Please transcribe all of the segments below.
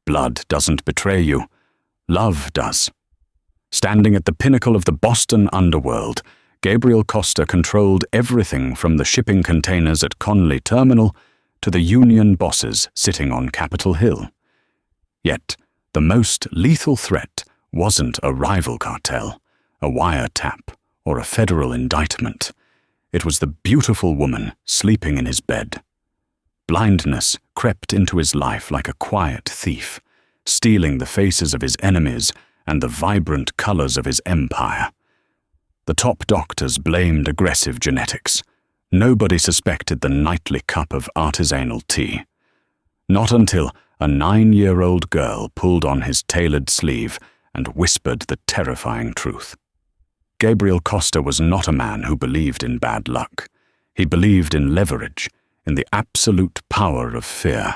Blood doesn't betray you. Love does. Standing at the pinnacle of the Boston underworld, Gabriel Costa controlled everything from the shipping containers at Conley Terminal to the union bosses sitting on Capitol Hill. Yet, the most lethal threat wasn't a rival cartel, a wiretap, or a federal indictment. It was the beautiful woman sleeping in his bed. Blindness crept into his life like a quiet thief, stealing the faces of his enemies and the vibrant colors of his empire. The top doctors blamed aggressive genetics. Nobody suspected the nightly cup of artisanal tea. Not until a 9-year-old girl pulled on his tailored sleeve and whispered the terrifying truth. Gabriel Costa was not a man who believed in bad luck. He believed in leverage, in the absolute power of fear,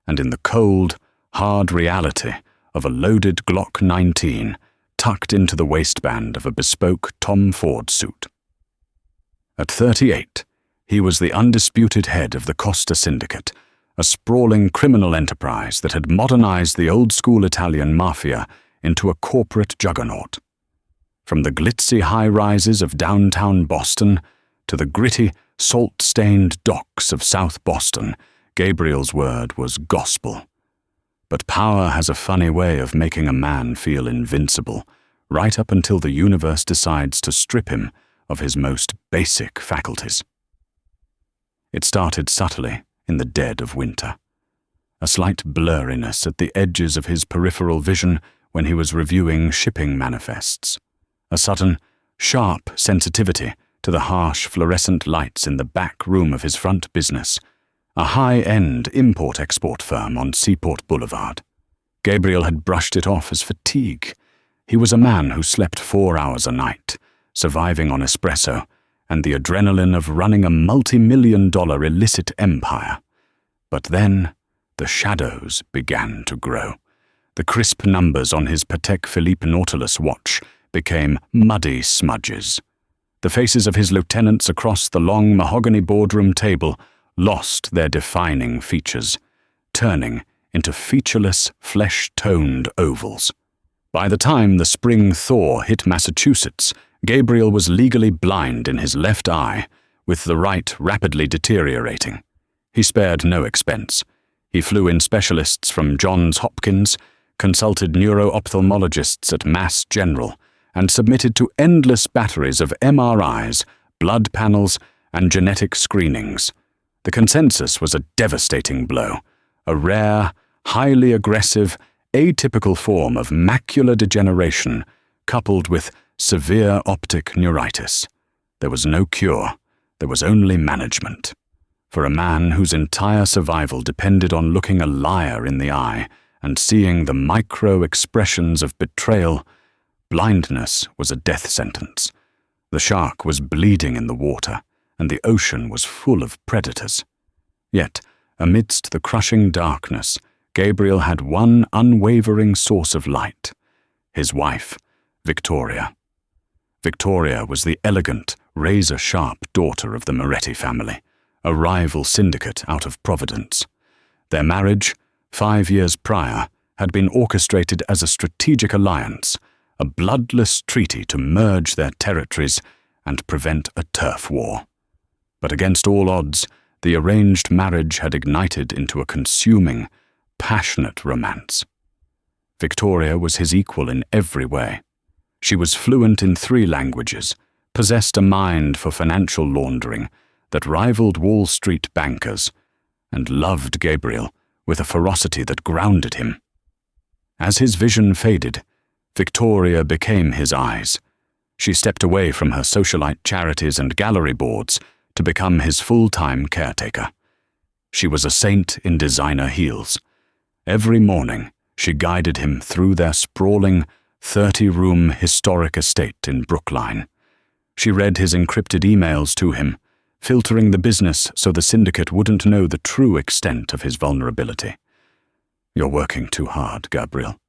and in the cold, hard reality of a loaded Glock 19 tucked into the waistband of a bespoke Tom Ford suit. At 38, he was the undisputed head of the Costa Syndicate, a sprawling criminal enterprise that had modernized the old-school Italian Mafia into a corporate juggernaut. From the glitzy high-rises of downtown Boston to the gritty, salt-stained docks of South Boston, Gabriel's word was gospel. But power has a funny way of making a man feel invincible, right up until the universe decides to strip him of his most basic faculties. It started subtly in the dead of winter. A slight blurriness at the edges of his peripheral vision when he was reviewing shipping manifests. A sudden, sharp sensitivity to the harsh fluorescent lights in the back room of his front business, a high-end import-export firm on Seaport Boulevard. Gabriel had brushed it off as fatigue. He was a man who slept 4 hours a night, surviving on espresso and the adrenaline of running a multi-million-dollar illicit empire. But then, the shadows began to grow. The crisp numbers on his Patek Philippe Nautilus watch became muddy smudges. The faces of his lieutenants across the long mahogany boardroom table lost their defining features, turning into featureless, flesh-toned ovals. By the time the spring thaw hit Massachusetts, Gabriel was legally blind in his left eye, with the right rapidly deteriorating. He spared no expense. He flew in specialists from Johns Hopkins, consulted neuro-ophthalmologists at Mass General, and submitted to endless batteries of MRIs, blood panels, and genetic screenings. The consensus was a devastating blow, a rare, highly aggressive, atypical form of macular degeneration coupled with severe optic neuritis. There was no cure, there was only management. For a man whose entire survival depended on looking a liar in the eye and seeing the micro-expressions of betrayal, blindness was a death sentence. The shark was bleeding in the water, and the ocean was full of predators. Yet, amidst the crushing darkness, Gabriel had one unwavering source of light: his wife, Victoria. Victoria was the elegant, razor-sharp daughter of the Moretti family, a rival syndicate out of Providence. Their marriage, 5 years prior, had been orchestrated as a strategic alliance, a bloodless treaty to merge their territories and prevent a turf war. But against all odds, the arranged marriage had ignited into a consuming, passionate romance. Victoria was his equal in every way. She was fluent in 3 languages, possessed a mind for financial laundering that rivaled Wall Street bankers, and loved Gabriel with a ferocity that grounded him. As his vision faded, Victoria became his eyes. She stepped away from her socialite charities and gallery boards to become his full-time caretaker. She was a saint in designer heels. Every morning, she guided him through their sprawling, 30-room historic estate in Brookline. She read his encrypted emails to him, filtering the business so the syndicate wouldn't know the true extent of his vulnerability. "You're working too hard, Gabriel,"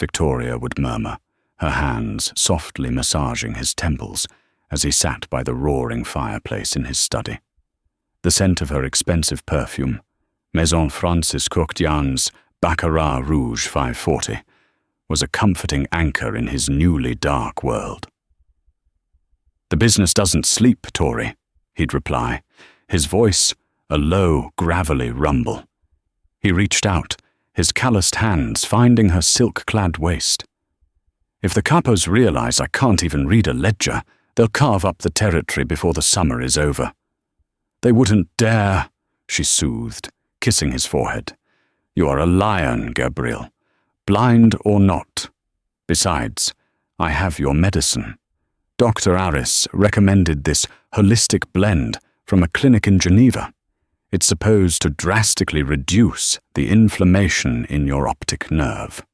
Victoria would murmur, her hands softly massaging his temples as he sat by the roaring fireplace in his study. The scent of her expensive perfume, Maison Francis Courtian's Baccarat Rouge 540, was a comforting anchor in his newly dark world. "The business doesn't sleep, Tory," he'd reply, his voice a low, gravelly rumble. He reached out, his calloused hands finding her silk-clad waist. "If the capos realize I can't even read a ledger, they'll carve up the territory before the summer is over." "They wouldn't dare," she soothed, kissing his forehead. "You are a lion, Gabriel, blind or not. Besides, I have your medicine. Dr. Aris recommended this holistic blend from a clinic in Geneva. It's supposed to drastically reduce the inflammation in your optic nerve."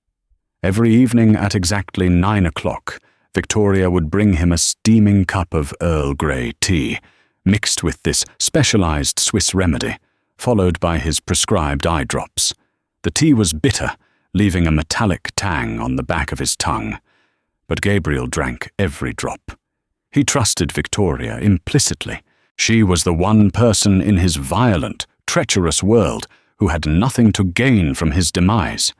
Every evening at exactly 9 o'clock, Victoria would bring him a steaming cup of Earl Grey tea, mixed with this specialized Swiss remedy, followed by his prescribed eye drops. The tea was bitter, leaving a metallic tang on the back of his tongue, but Gabriel drank every drop. He trusted Victoria implicitly. She was the one person in his violent, treacherous world who had nothing to gain from his demise.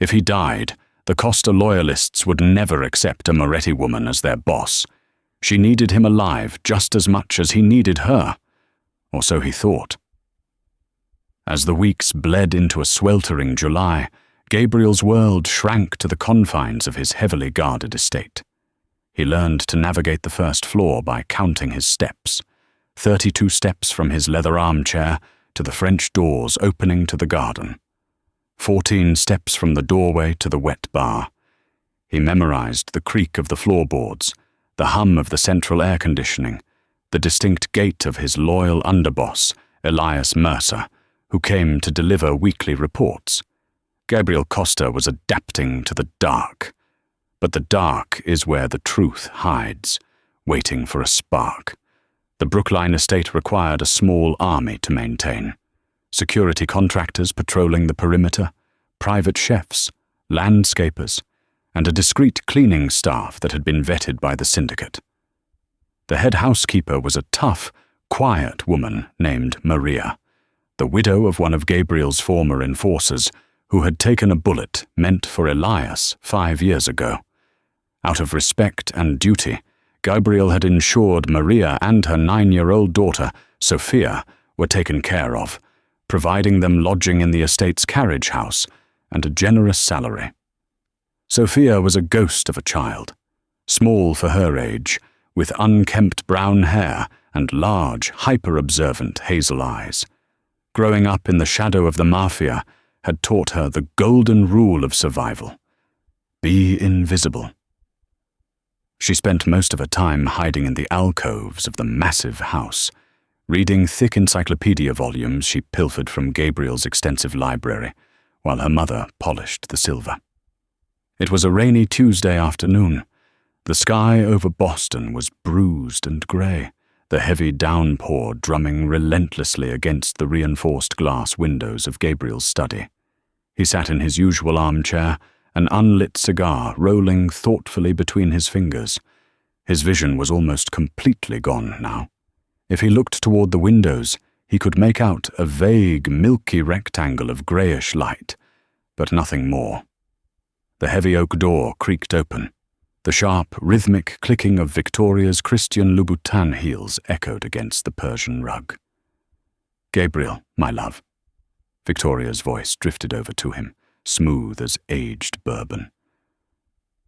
If he died, the Costa loyalists would never accept a Moretti woman as their boss. She needed him alive just as much as he needed her, or so he thought. As the weeks bled into a sweltering July, Gabriel's world shrank to the confines of his heavily guarded estate. He learned to navigate the first floor by counting his steps, 32 steps from his leather armchair to the French doors opening to the garden, 14 steps from the doorway to the wet bar. He memorized the creak of the floorboards, the hum of the central air conditioning, the distinct gait of his loyal underboss, Elias Mercer, who came to deliver weekly reports. Gabriel Costa was adapting to the dark, but the dark is where the truth hides, waiting for a spark. The Brookline estate required a small army to maintain. Security contractors patrolling the perimeter, private chefs, landscapers, and a discreet cleaning staff that had been vetted by the syndicate. The head housekeeper was a tough, quiet woman named Maria, the widow of one of Gabriel's former enforcers, who had taken a bullet meant for Elias 5 years ago. Out of respect and duty, Gabriel had ensured Maria and her 9-year-old daughter, Sophia, were taken care of, providing them lodging in the estate's carriage house and a generous salary. Sophia was a ghost of a child, small for her age, with unkempt brown hair and large, hyper-observant hazel eyes. Growing up in the shadow of the Mafia had taught her the golden rule of survival: be invisible. She spent most of her time hiding in the alcoves of the massive house, reading thick encyclopedia volumes she pilfered from Gabriel's extensive library, while her mother polished the silver. It was a rainy Tuesday afternoon. The sky over Boston was bruised and grey, the heavy downpour drumming relentlessly against the reinforced glass windows of Gabriel's study. He sat in his usual armchair, an unlit cigar rolling thoughtfully between his fingers. His vision was almost completely gone now. If he looked toward the windows, he could make out a vague, milky rectangle of greyish light, but nothing more. The heavy oak door creaked open. The sharp, rhythmic clicking of Victoria's Christian Louboutin heels echoed against the Persian rug. "Gabriel, my love." Victoria's voice drifted over to him, smooth as aged bourbon.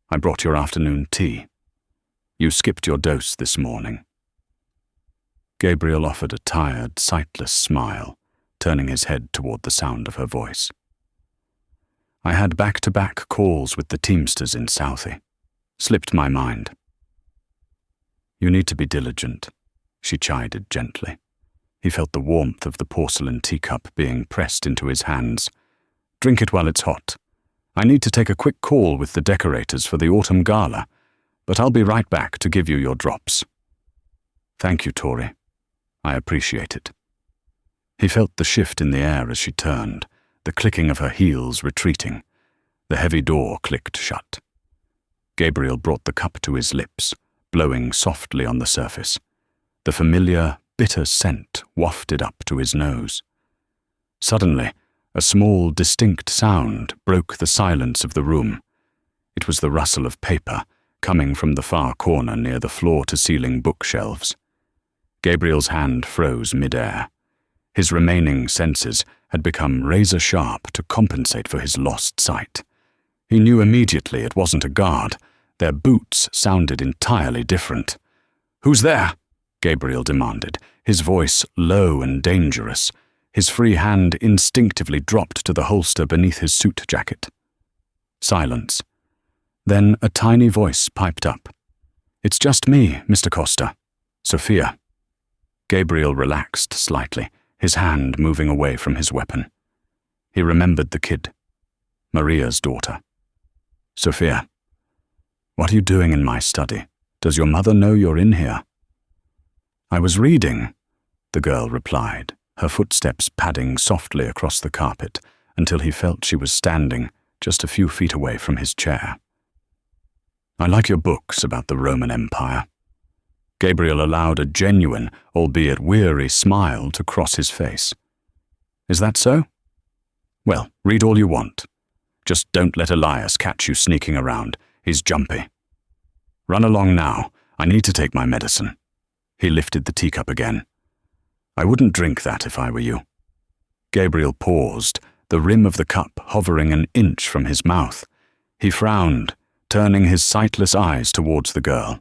"I brought your afternoon tea. You skipped your dose this morning." Gabriel offered a tired, sightless smile, turning his head toward the sound of her voice. "I had back-to-back calls with the Teamsters in Southie. Slipped my mind." "You need to be diligent," she chided gently. He felt the warmth of the porcelain teacup being pressed into his hands. "Drink it while it's hot. I need to take a quick call with the decorators for the autumn gala, but I'll be right back to give you your drops." "Thank you, Tori. I appreciate it." He felt the shift in the air as she turned, the clicking of her heels retreating. The heavy door clicked shut. Gabriel brought the cup to his lips, blowing softly on the surface. The familiar, bitter scent wafted up to his nose. Suddenly, A small, distinct sound broke the silence of the room. It was the rustle of paper, coming from the far corner near the floor-to-ceiling bookshelves. Gabriel's hand froze mid-air. His remaining senses had become razor-sharp to compensate for his lost sight. He knew immediately it wasn't a guard. Their boots sounded entirely different. "Who's there?" Gabriel demanded, his voice low and dangerous. His free hand instinctively dropped to the holster beneath his suit jacket. Silence. Then a tiny voice piped up. "It's just me, Mr. Costa. Sophia." Gabriel relaxed slightly, his hand moving away from his weapon. He remembered the kid, Maria's daughter. "Sophia, what are you doing in my study? Does your mother know you're in here?" "I was reading," the girl replied, her footsteps padding softly across the carpet until he felt she was standing just a few feet away from his chair. "I like your books about the Roman Empire." Gabriel allowed a genuine, albeit weary, smile to cross his face. "Is that so? Well, read all you want. Just don't let Elias catch you sneaking around. He's jumpy. Run along now. I need to take my medicine." He lifted the teacup again. "I wouldn't drink that if I were you." Gabriel paused, the rim of the cup hovering an inch from his mouth. He frowned, turning his sightless eyes towards the girl.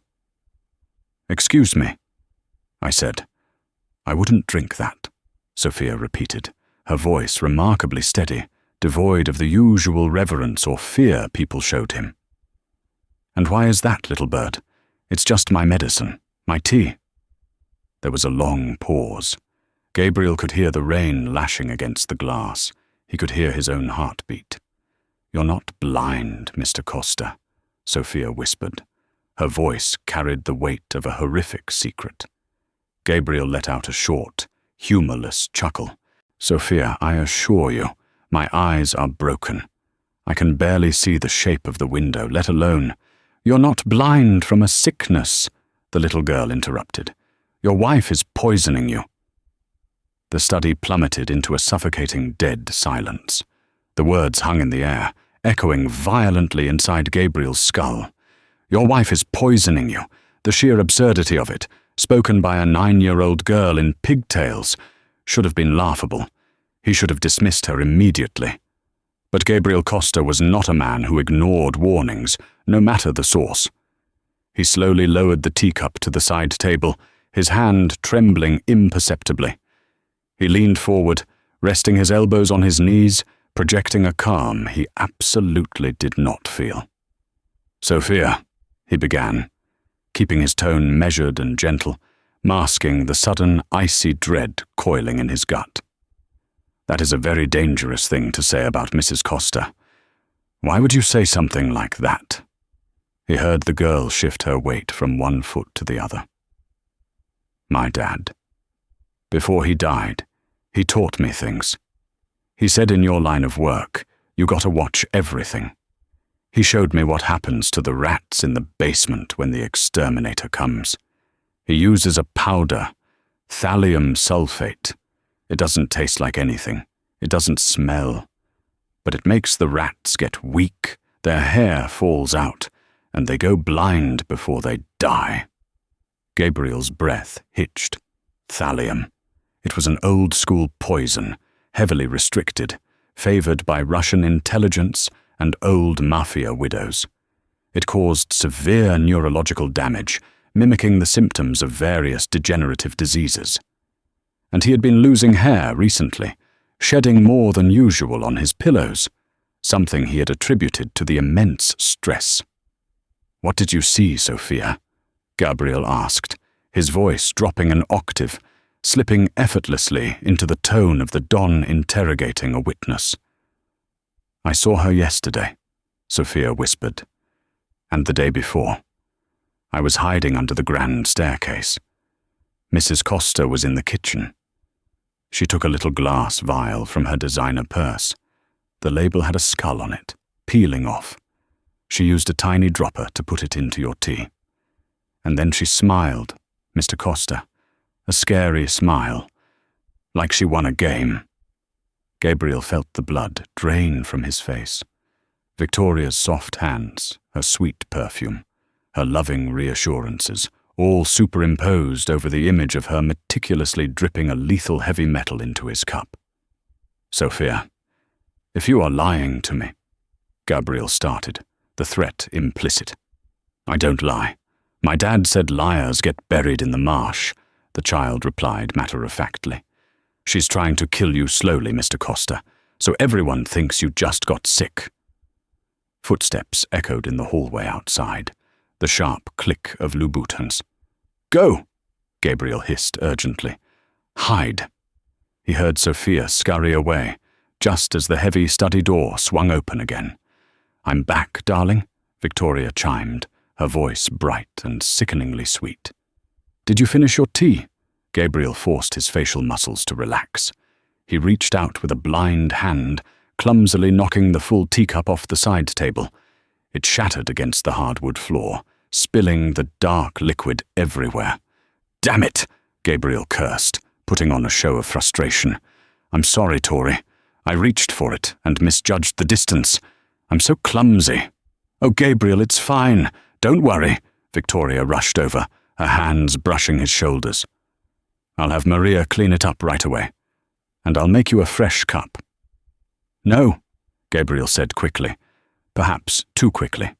"Excuse me," I said. "I wouldn't drink that," Sophia repeated, her voice remarkably steady, devoid of the usual reverence or fear people showed him. "And why is that, little bird? It's just my medicine, my tea." There was a long pause. Gabriel could hear the rain lashing against the glass. He could hear his own heartbeat. "You're not blind, Mr. Costa," Sophia whispered. Her voice carried the weight of a horrific secret. Gabriel let out a short, humorless chuckle. "Sophia, I assure you, my eyes are broken. I can barely see the shape of the window, let alone—" "You're not blind from a sickness," the little girl interrupted. "Your wife is poisoning you." The study plummeted into a suffocating dead silence. The words hung in the air, echoing violently inside Gabriel's skull. "Your wife is poisoning you. The sheer absurdity of it, spoken by a 9-year-old girl in pigtails, should have been laughable. He should have dismissed her immediately. But Gabriel Costa was not a man who ignored warnings, no matter the source. He slowly lowered the teacup to the side table, his hand trembling imperceptibly. He leaned forward, resting his elbows on his knees, projecting a calm he absolutely did not feel. "Sophia," he began, keeping his tone measured and gentle, masking the sudden icy dread coiling in his gut. "That is a very dangerous thing to say about Mrs. Costa. Why would you say something like that?" He heard the girl shift her weight from one foot to the other. "My dad. Before he died, he taught me things. He said in your line of work, you gotta watch everything. He showed me what happens to the rats in the basement when the exterminator comes. He uses a powder, thallium sulfate. It doesn't taste like anything. It doesn't smell. But it makes the rats get weak, their hair falls out, and they go blind before they die." Gabriel's breath hitched. Thallium. It was an old-school poison, heavily restricted, favored by Russian intelligence and old Mafia widows. It caused severe neurological damage, mimicking the symptoms of various degenerative diseases. And he had been losing hair recently, shedding more than usual on his pillows, something he had attributed to the immense stress. "What did you see, Sophia?" Gabriel asked, his voice dropping an octave, slipping effortlessly into the tone of the Don interrogating a witness. "I saw her yesterday," Sophia whispered, "and the day before. I was hiding under the grand staircase. Mrs. Costa was in the kitchen. She took a little glass vial from her designer purse. The label had a skull on it, peeling off. She used a tiny dropper to put it into your tea. And then she smiled, Mr. Costa, a scary smile, like she won a game. Gabriel felt the blood drain from his face. Victoria's soft hands, her sweet perfume, her loving reassurances, all superimposed over the image of her meticulously dripping a lethal heavy metal into his cup. "Sophia, if you are lying to me," Gabriel started, the threat implicit. "I don't lie. My dad said liars get buried in the marsh," the child replied matter-of-factly. "She's trying to kill you slowly, Mr. Costa, so everyone thinks you just got sick." Footsteps echoed in the hallway outside, the sharp click of Louboutins. "Go!" Gabriel hissed urgently. "Hide!" He heard Sophia scurry away, just as the heavy study door swung open again. "I'm back, darling," Victoria chimed, her voice bright and sickeningly sweet. "Did you finish your tea?" Gabriel forced his facial muscles to relax. He reached out with a blind hand, clumsily knocking the full teacup off the side table. It shattered against the hardwood floor, spilling the dark liquid everywhere. "Damn it!" Gabriel cursed, putting on a show of frustration. "I'm sorry, Tori. I reached for it and misjudged the distance. I'm so clumsy." "Oh, Gabriel, it's fine. Don't worry." Victoria rushed over, her hands brushing his shoulders. "I'll have Maria clean it up right away. And I'll make you a fresh cup." "No," Gabriel said quickly, perhaps too quickly.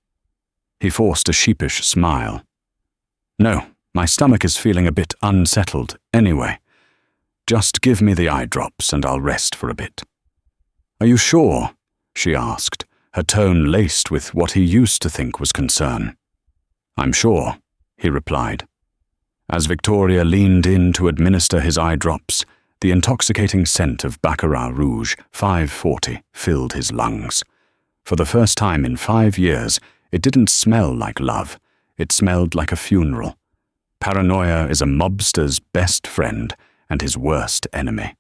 He forced a sheepish smile. "No, my stomach is feeling a bit unsettled anyway. Just give me the eye drops and I'll rest for a bit." "Are you sure?" she asked, her tone laced with what he used to think was concern. "I'm sure," he replied. As Victoria leaned in to administer his eye drops, the intoxicating scent of Baccarat Rouge 540 filled his lungs. For the first time in 5 years, it didn't smell like love. It smelled like a funeral. Paranoia is a mobster's best friend and his worst enemy.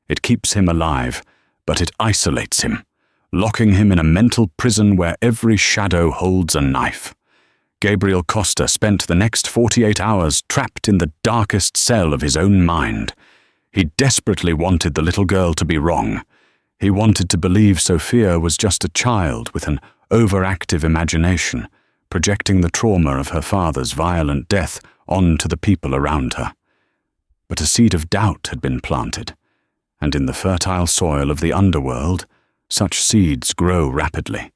It keeps him alive, but it isolates him, locking him in a mental prison where every shadow holds a knife. Gabriel Costa spent the next 48 hours trapped in the darkest cell of his own mind. He desperately wanted the little girl to be wrong. He wanted to believe Sophia was just a child with an overactive imagination, projecting the trauma of her father's violent death onto the people around her. But a seed of doubt had been planted, and in the fertile soil of the underworld, such seeds grow rapidly.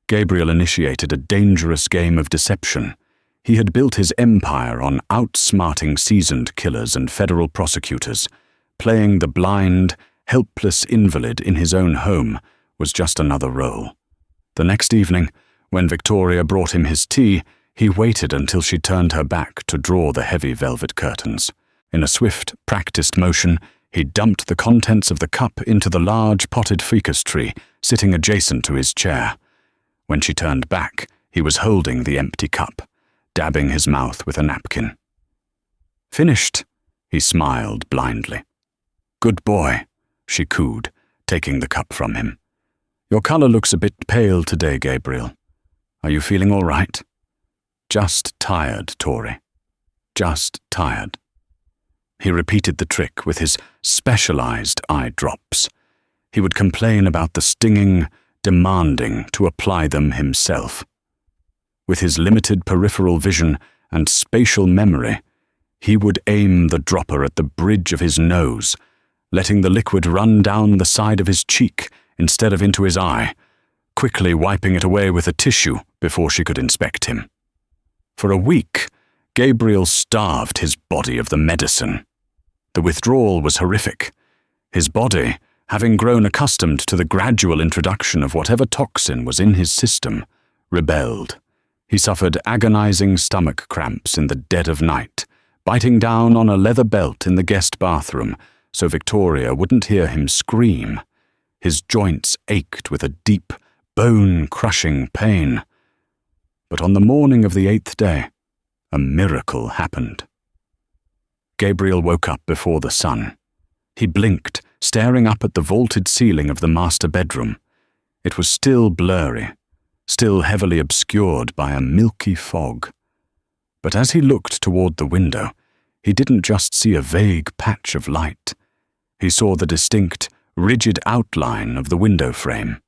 Gabriel initiated a dangerous game of deception. He had built his empire on outsmarting seasoned killers and federal prosecutors. Playing the blind, helpless invalid in his own home was just another role. The next evening, when Victoria brought him his tea, he waited until she turned her back to draw the heavy velvet curtains. In a swift, practiced motion, he dumped the contents of the cup into the large potted ficus tree sitting adjacent to his chair. When she turned back, he was holding the empty cup, dabbing his mouth with a napkin. "Finished," he smiled blindly. "Good boy," she cooed, taking the cup from him. "Your color looks a bit pale today, Gabriel. Are you feeling all right?" "Just tired, Tori. Just tired." He repeated the trick with his specialized eye drops. He would complain about the stinging, demanding to apply them himself. With his limited peripheral vision and spatial memory, he would aim the dropper at the bridge of his nose, letting the liquid run down the side of his cheek instead of into his eye, quickly wiping it away with a tissue before she could inspect him. For a week, Gabriel starved his body of the medicine. The withdrawal was horrific. His body, having grown accustomed to the gradual introduction of whatever toxin was in his system, rebelled. He suffered agonizing stomach cramps in the dead of night, biting down on a leather belt in the guest bathroom so Victoria wouldn't hear him scream. His joints ached with a deep, bone-crushing pain. But on the morning of the 8th day, a miracle happened. Gabriel woke up before the sun. He blinked, staring up at the vaulted ceiling of the master bedroom. It was still blurry, still heavily obscured by a milky fog. But as he looked toward the window, he didn't just see a vague patch of light. He saw the distinct, rigid outline of the window frame.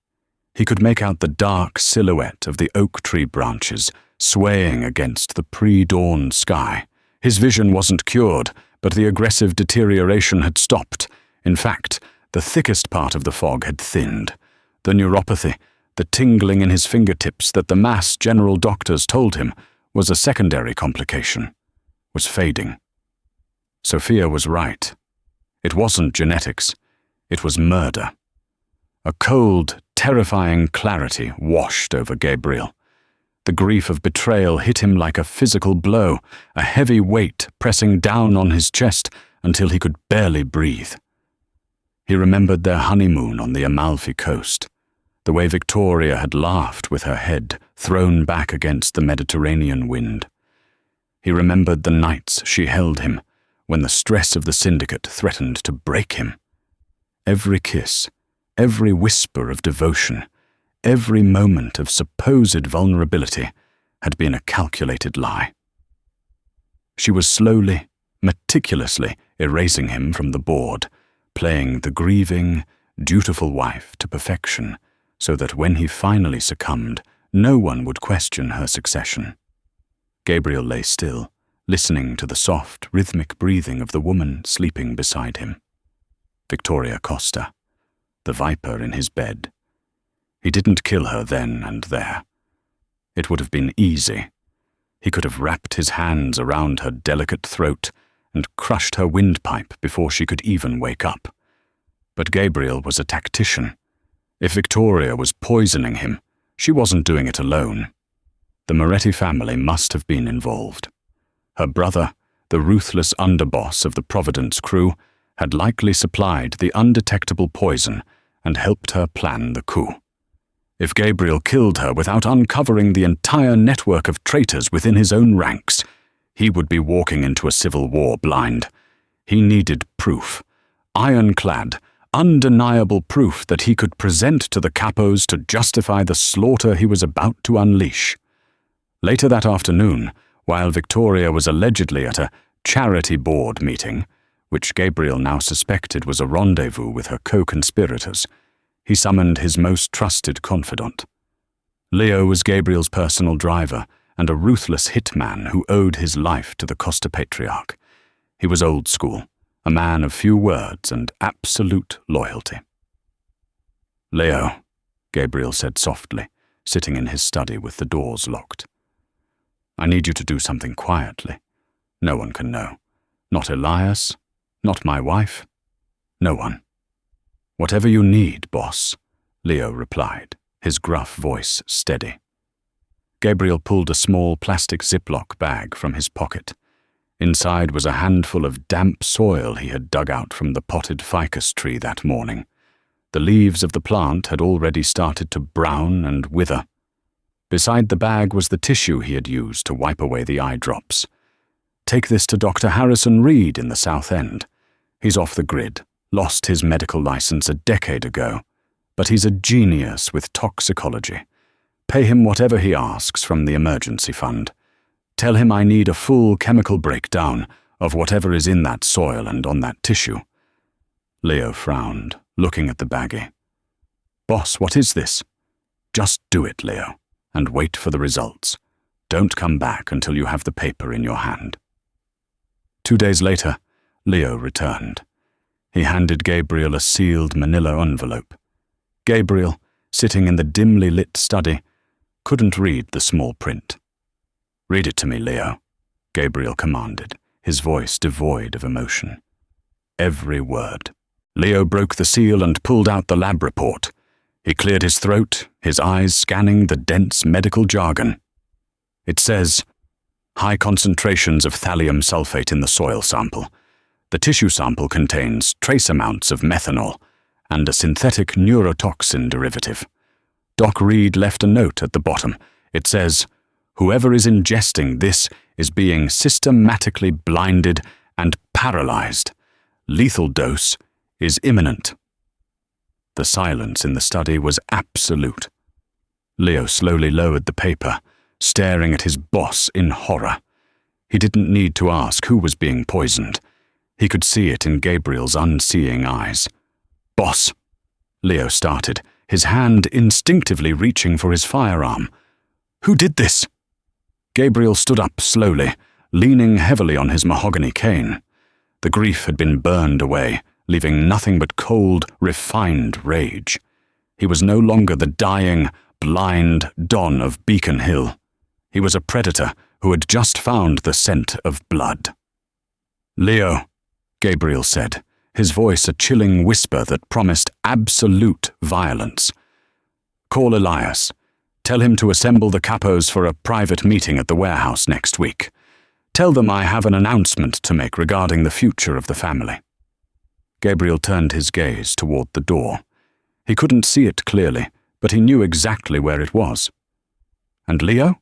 He could make out the dark silhouette of the oak tree branches swaying against the pre-dawn sky. His vision wasn't cured, but the aggressive deterioration had stopped. In fact, the thickest part of the fog had thinned. The neuropathy, the tingling in his fingertips that the mass general doctors told him was a secondary complication, was fading. Sophia was right. It wasn't genetics. It was murder. A cold, terrifying clarity washed over Gabriel. The grief of betrayal hit him like a physical blow, a heavy weight pressing down on his chest until he could barely breathe. He remembered their honeymoon on the Amalfi coast, the way Victoria had laughed with her head thrown back against the Mediterranean wind. He remembered the nights she held him, when the stress of the syndicate threatened to break him. Every kiss, every whisper of devotion, every moment of supposed vulnerability had been a calculated lie. She was slowly, meticulously erasing him from the board, playing the grieving, dutiful wife to perfection, so that when he finally succumbed, no one would question her succession. Gabriel lay still, listening to the soft, rhythmic breathing of the woman sleeping beside him. Victoria Costa, the viper in his bed. He didn't kill her then and there. It would have been easy. He could have wrapped his hands around her delicate throat and crushed her windpipe before she could even wake up. But Gabriel was a tactician. If Victoria was poisoning him, she wasn't doing it alone. The Moretti family must have been involved. Her brother, the ruthless underboss of the Providence crew, had likely supplied the undetectable poison and helped her plan the coup. If Gabriel killed her without uncovering the entire network of traitors within his own ranks, he would be walking into a civil war blind. He needed proof, ironclad, undeniable proof that he could present to the capos to justify the slaughter he was about to unleash. Later that afternoon, while Victoria was allegedly at a charity board meeting, which Gabriel now suspected was a rendezvous with her co-conspirators, he summoned his most trusted confidant. Leo was Gabriel's personal driver and a ruthless hitman who owed his life to the Costa Patriarch. He was old school, a man of few words and absolute loyalty. "Leo," Gabriel said softly, sitting in his study with the doors locked. "I need you to do something quietly. No one can know. Not Elias, not my wife, no one." "Whatever you need, boss," Leo replied, his gruff voice steady. Gabriel pulled a small plastic Ziploc bag from his pocket. Inside was a handful of damp soil he had dug out from the potted ficus tree that morning. The leaves of the plant had already started to brown and wither. Beside the bag was the tissue he had used to wipe away the eye drops. "Take this to Dr. Harrison Reed in the South End. He's off the grid, lost his medical license a decade ago, but he's a genius with toxicology. Pay him whatever he asks from the emergency fund. Tell him I need a full chemical breakdown of whatever is in that soil and on that tissue." Leo frowned, looking at the baggie. "Boss, what is this?" "Just do it, Leo, and wait for the results. Don't come back until you have the paper in your hand." 2 days later, Leo returned. He handed Gabriel a sealed manila envelope. Gabriel, sitting in the dimly lit study, couldn't read the small print. "Read it to me, Leo," Gabriel commanded, his voice devoid of emotion. Every word. Leo broke the seal and pulled out the lab report. He cleared his throat, his eyes scanning the dense medical jargon. It says, "High concentrations of thallium sulfate in the soil sample. The tissue sample contains trace amounts of methanol and a synthetic neurotoxin derivative. Doc Reed left a note at the bottom. It says, 'Whoever is ingesting this is being systematically blinded and paralyzed. Lethal dose is imminent.'" The silence in the study was absolute. Leo slowly lowered the paper, staring at his boss in horror. He didn't need to ask who was being poisoned. He could see it in Gabriel's unseeing eyes. "Boss," Leo started, his hand instinctively reaching for his firearm. "Who did this?" Gabriel stood up slowly, leaning heavily on his mahogany cane. The grief had been burned away, leaving nothing but cold, refined rage. He was no longer the dying, blind Don of Beacon Hill. He was a predator who had just found the scent of blood. "Leo," Gabriel said, his voice a chilling whisper that promised absolute violence. "Call Elias. Tell him to assemble the capos for a private meeting at the warehouse next week. Tell them I have an announcement to make regarding the future of the family." Gabriel turned his gaze toward the door. He couldn't see it clearly, but he knew exactly where it was. "And Leo?"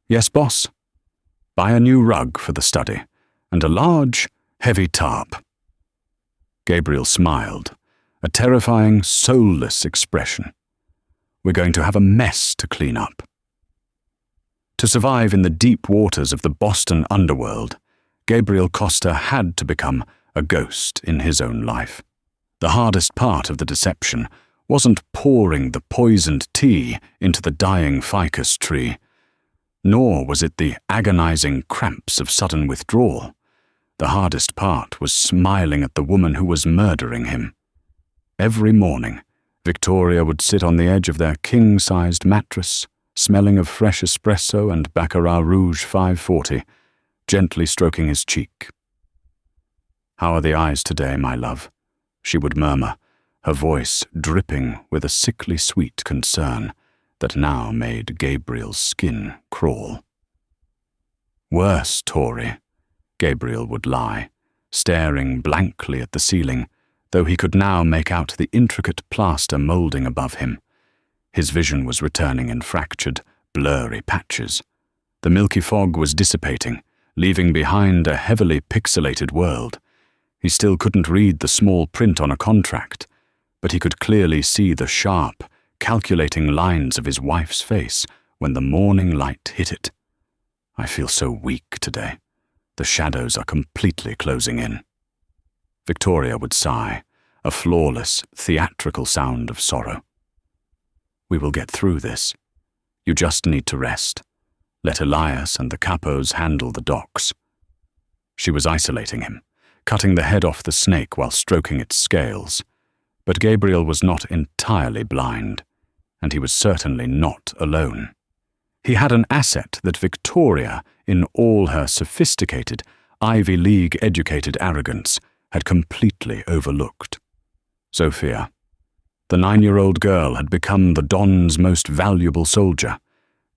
"Yes, boss." "Buy a new rug for the study, and a large, heavy tarp." Gabriel smiled, a terrifying, soulless expression. "We're going to have a mess to clean up." To survive in the deep waters of the Boston underworld, Gabriel Costa had to become a ghost in his own life. The hardest part of the deception wasn't pouring the poisoned tea into the dying ficus tree, nor was it the agonizing cramps of sudden withdrawal. The hardest part was smiling at the woman who was murdering him. Every morning, Victoria would sit on the edge of their king-sized mattress, smelling of fresh espresso and Baccarat Rouge 540, gently stroking his cheek. "How are the eyes today, my love?" she would murmur, her voice dripping with a sickly sweet concern that now made Gabriel's skin crawl. "Worse, Tory," Gabriel would lie, staring blankly at the ceiling, though he could now make out the intricate plaster moulding above him. His vision was returning in fractured, blurry patches. The milky fog was dissipating, leaving behind a heavily pixelated world. He still couldn't read the small print on a contract, but he could clearly see the sharp, calculating lines of his wife's face when the morning light hit it. "I feel so weak today. The shadows are completely closing in." Victoria would sigh, a flawless, theatrical sound of sorrow. "We will get through this. You just need to rest. Let Elias and the capos handle the docks." She was isolating him, cutting the head off the snake while stroking its scales. But Gabriel was not entirely blind, and he was certainly not alone. He had an asset that Victoria, in all her sophisticated, Ivy League-educated arrogance, had completely overlooked. Sophia. The 9-year-old girl had become the Don's most valuable soldier.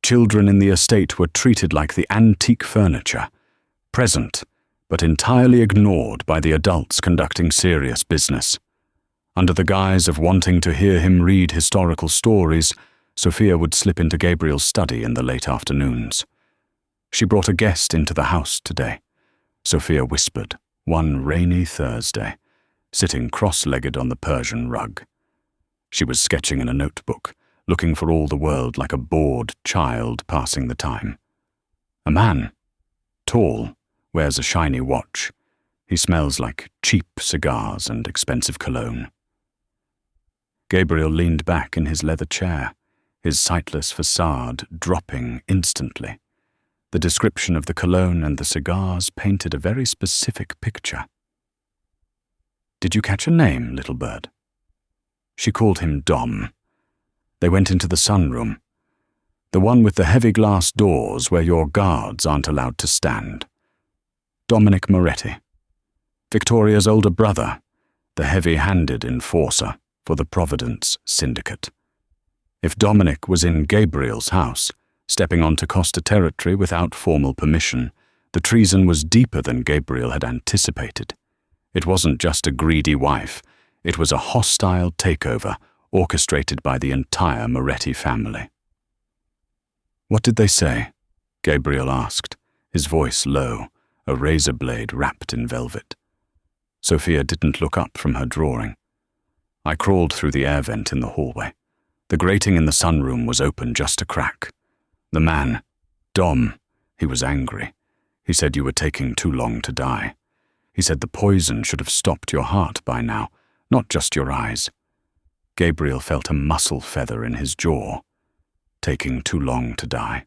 Children in the estate were treated like the antique furniture, present, but entirely ignored by the adults conducting serious business. Under the guise of wanting to hear him read historical stories, Sophia would slip into Gabriel's study in the late afternoons. She brought a guest into the house today, Sophia whispered, one rainy Thursday, sitting cross-legged on the Persian rug. She was sketching in a notebook, looking for all the world like a bored child passing the time. A man, tall, wears a shiny watch. He smells like cheap cigars and expensive cologne. Gabriel leaned back in his leather chair, his sightless facade dropping instantly. The description of the cologne and the cigars painted a very specific picture. "Did you catch a name, little bird?" She called him Dom. They went into the sunroom, the one with the heavy glass doors where your guards aren't allowed to stand. Dominic Moretti, Victoria's older brother, the heavy-handed enforcer for the Providence Syndicate. If Dominic was in Gabriel's house, stepping onto Costa territory without formal permission, the treason was deeper than Gabriel had anticipated. It wasn't just a greedy wife, it was a hostile takeover orchestrated by the entire Moretti family. "What did they say?" Gabriel asked, his voice low, a razor blade wrapped in velvet. Sophia didn't look up from her drawing. "I crawled through the air vent in the hallway. The grating in the sunroom was open just a crack. The man, Dom, he was angry. He said you were taking too long to die. He said the poison should have stopped your heart by now, not just your eyes. Gabriel felt a muscle feather in his jaw. Taking too long to die.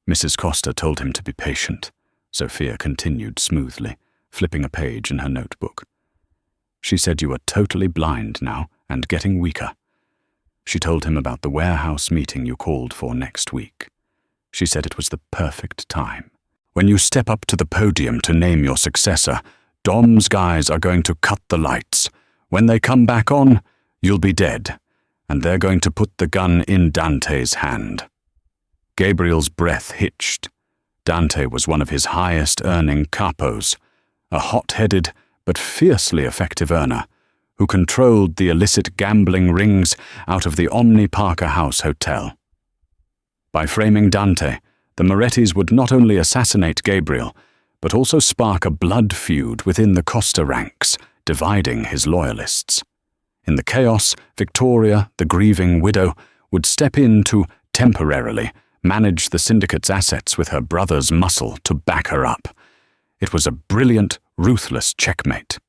Mrs. Costa told him to be patient. Sophia continued smoothly, flipping a page in her notebook. She said you are totally blind now and getting weaker. She told him about the warehouse meeting you called for next week. She said it was the perfect time. When you step up to the podium to name your successor, Dom's guys are going to cut the lights. When they come back on, you'll be dead, and they're going to put the gun in Dante's hand. Gabriel's breath hitched. Dante was one of his highest-earning capos, a hot-headed but fiercely effective earner who controlled the illicit gambling rings out of the Omni Parker House Hotel. By framing Dante, the Morettis would not only assassinate Gabriel, but also spark a blood feud within the Costa ranks, dividing his loyalists. In the chaos, Victoria, the grieving widow, would step in to, temporarily, manage the syndicate's assets with her brother's muscle to back her up. It was a brilliant, ruthless checkmate.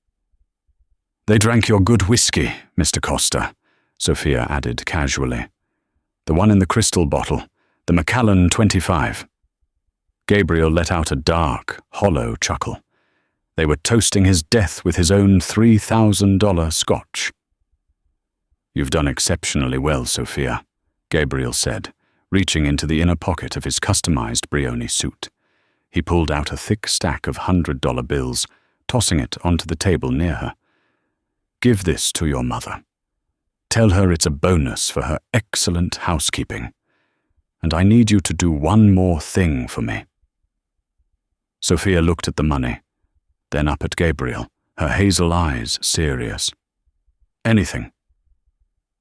"They drank your good whiskey, Mr. Costa," Sophia added casually. "The one in the crystal bottle, the Macallan 25. Gabriel let out a dark, hollow chuckle. They were toasting his death with his own $3,000 scotch. "You've done exceptionally well, Sophia," Gabriel said, reaching into the inner pocket of his customized Brioni suit. He pulled out a thick stack of $100 bills, tossing it onto the table near her. "Give this to your mother. Tell her it's a bonus for her excellent housekeeping. And I need you to do one more thing for me." Sophia looked at the money, then up at Gabriel, her hazel eyes serious. "Anything.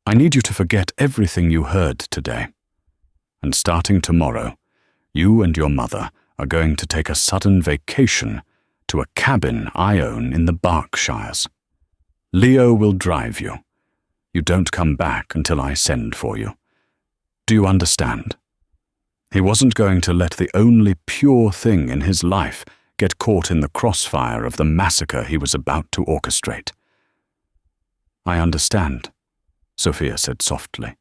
I need you to forget everything you heard today. And starting tomorrow, you and your mother are going to take a sudden vacation to a cabin I own in the Berkshires. Leo will drive you. You don't come back until I send for you. Do you understand?" He wasn't going to let the only pure thing in his life get caught in the crossfire of the massacre he was about to orchestrate. "I understand," Sophia said softly.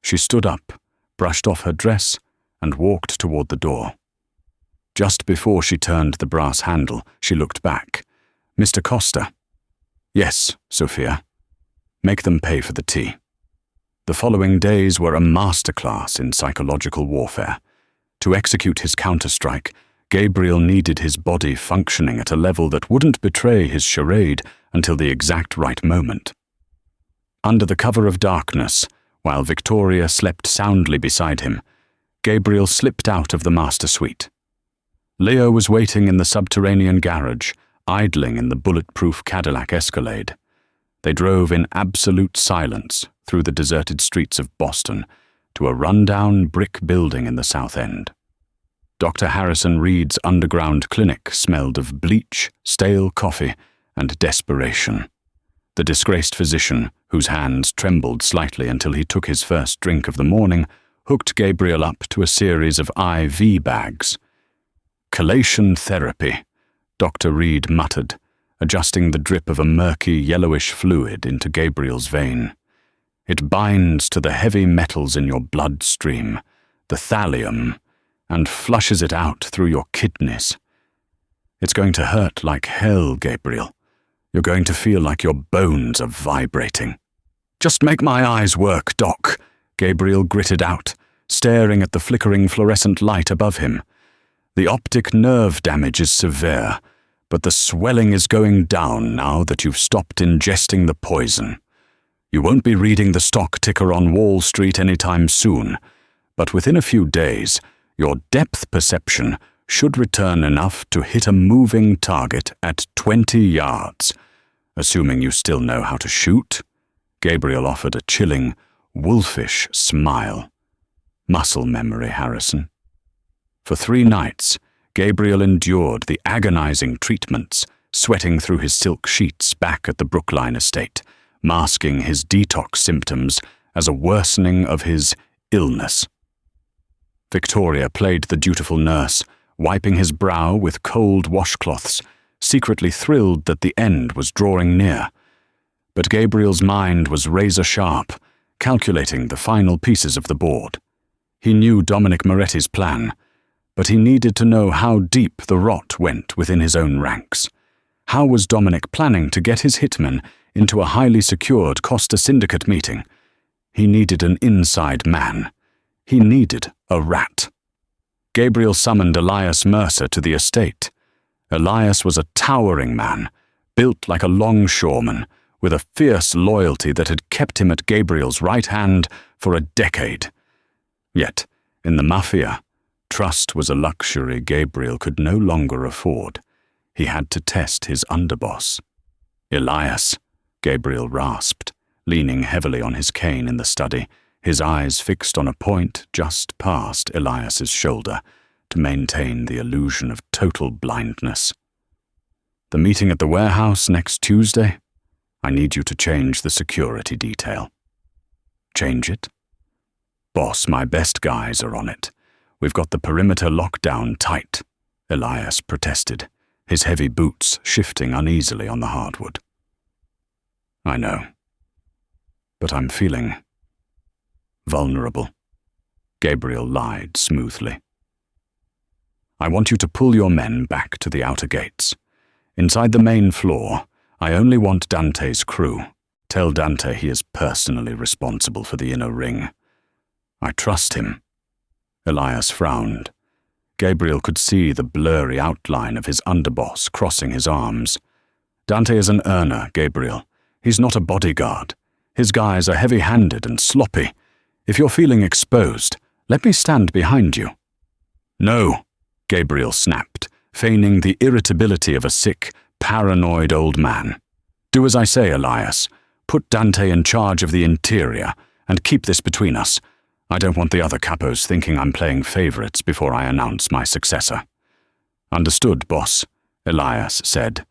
She stood up, brushed off her dress, and walked toward the door. Just before she turned the brass handle, she looked back. "Mr. Costa." "Yes, Sophia. Make them pay for the tea." The following days were a masterclass in psychological warfare. To execute his counterstrike, Gabriel needed his body functioning at a level that wouldn't betray his charade until the exact right moment. Under the cover of darkness, while Victoria slept soundly beside him, Gabriel slipped out of the master suite. Leo was waiting in the subterranean garage, idling in the bulletproof Cadillac Escalade. They drove in absolute silence through the deserted streets of Boston to a rundown brick building in the South End. Dr. Harrison Reed's underground clinic smelled of bleach, stale coffee, and desperation. The disgraced physician, whose hands trembled slightly until he took his first drink of the morning, hooked Gabriel up to a series of IV bags. "Chelation therapy," Dr. Reed muttered, adjusting the drip of a murky yellowish fluid into Gabriel's vein. "It binds to the heavy metals in your bloodstream, the thallium, and flushes it out through your kidneys. It's going to hurt like hell, Gabriel. You're going to feel like your bones are vibrating." "Just make my eyes work, Doc," Gabriel gritted out, staring at the flickering fluorescent light above him. "The optic nerve damage is severe, but the swelling is going down now that you've stopped ingesting the poison. You won't be reading the stock ticker on Wall Street anytime soon, but within a few days, your depth perception should return enough to hit a moving target at 20 yards, assuming you still know how to shoot." Gabriel offered a chilling, wolfish smile. "Muscle memory, Harrison." For 3 nights, Gabriel endured the agonizing treatments, sweating through his silk sheets back at the Brookline estate, masking his detox symptoms as a worsening of his illness. Victoria played the dutiful nurse, wiping his brow with cold washcloths, secretly thrilled that the end was drawing near. But Gabriel's mind was razor-sharp, calculating the final pieces of the board. He knew Dominic Moretti's plan, but he needed to know how deep the rot went within his own ranks. How was Dominic planning to get his hitmen into a highly secured Costa Syndicate meeting? He needed an inside man. He needed a rat. Gabriel summoned Elias Mercer to the estate. Elias was a towering man, built like a longshoreman, with a fierce loyalty that had kept him at Gabriel's right hand for a decade. Yet, in the Mafia, trust was a luxury Gabriel could no longer afford. He had to test his underboss. "Elias," Gabriel rasped, leaning heavily on his cane in the study, his eyes fixed on a point just past Elias's shoulder to maintain the illusion of total blindness. "The meeting at the warehouse next Tuesday? I need you to change the security detail." "Change it?" "Boss, my best guys are on it. We've got the perimeter locked down tight," Elias protested, his heavy boots shifting uneasily on the hardwood. "I know. But I'm feeling vulnerable," Gabriel lied smoothly. "I want you to pull your men back to the outer gates. Inside the main floor, I only want Dante's crew. Tell Dante he is personally responsible for the inner ring. I trust him." Elias frowned. Gabriel could see the blurry outline of his underboss crossing his arms. "Dante is an earner, Gabriel. He's not a bodyguard. His guys are heavy-handed and sloppy. If you're feeling exposed, let me stand behind you." "No," Gabriel snapped, feigning the irritability of a sick, paranoid old man. "Do as I say, Elias. Put Dante in charge of the interior, and keep this between us. I don't want the other capos thinking I'm playing favorites before I announce my successor." "Understood, boss," Elias said,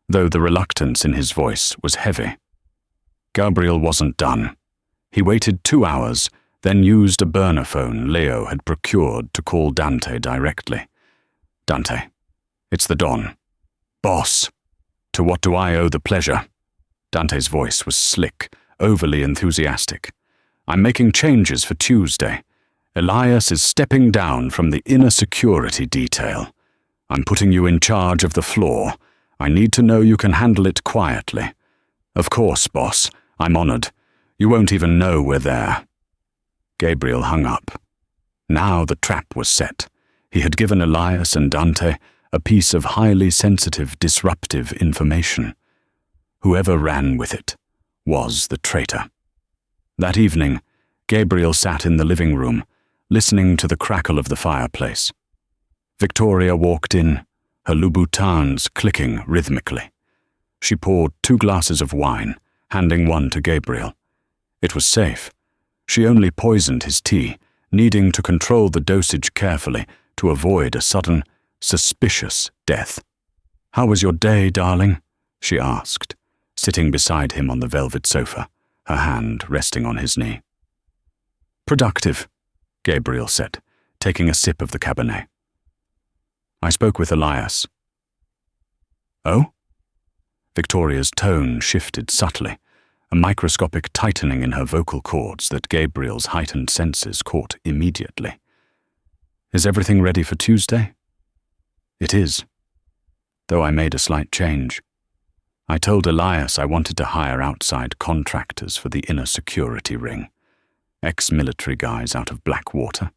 though the reluctance in his voice was heavy. Gabriel wasn't done. He waited 2 hours, then used a burner phone Leo had procured to call Dante directly. "Dante, it's the Don." "Boss, to what do I owe the pleasure?" Dante's voice was slick, overly enthusiastic. "I'm making changes for Tuesday. Elias is stepping down from the inner security detail. I'm putting you in charge of the floor. I need to know you can handle it quietly." "Of course, boss. I'm honored. You won't even know we're there." Gabriel hung up. Now the trap was set. He had given Elias and Dante a piece of highly sensitive, disruptive information. Whoever ran with it was the traitor. That evening, Gabriel sat in the living room, listening to the crackle of the fireplace. Victoria walked in, her Louboutins clicking rhythmically. She poured 2 glasses of wine, handing one to Gabriel. It was safe. She only poisoned his tea, needing to control the dosage carefully to avoid a sudden, suspicious death. "How was your day, darling?" she asked, sitting beside him on the velvet sofa, her hand resting on his knee. "Productive," Gabriel said, taking a sip of the Cabernet. "I spoke with Elias." "Oh?" Victoria's tone shifted subtly, a microscopic tightening in her vocal cords that Gabriel's heightened senses caught immediately. "Is everything ready for Tuesday?" "It is, though I made a slight change. I told Elias I wanted to hire outside contractors for the inner security ring, ex-military guys out of Blackwater.